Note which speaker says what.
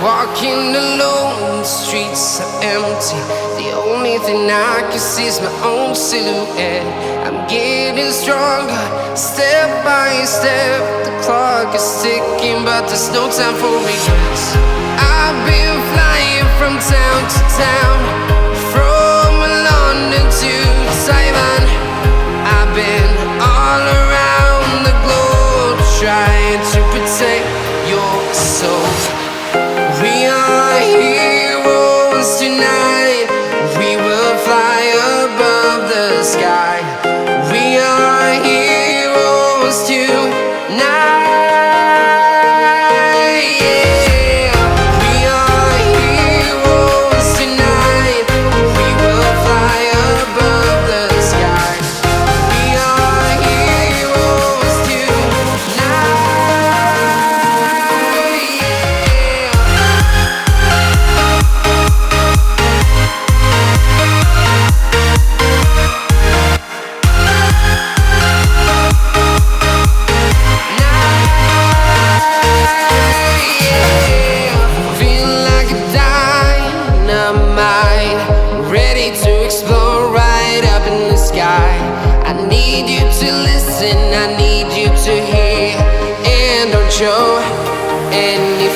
Speaker 1: Walking alone, the streets are empty. The only thing I can see is my own silhouette. I'm getting stronger, step by step. The clock is ticking, but there's no time for regrets. I've been flying from town to town, from London to Taiwan. I've been all around the globe, trying to protect your soul. We are heroes tonight. We will fly above the sky. We are heroes tonight. Yeah. We are heroes tonight. We will fly above the sky. We are heroes tonight. Ready to explore right up in the sky. I need you to listen, I need you to hear, and don't show any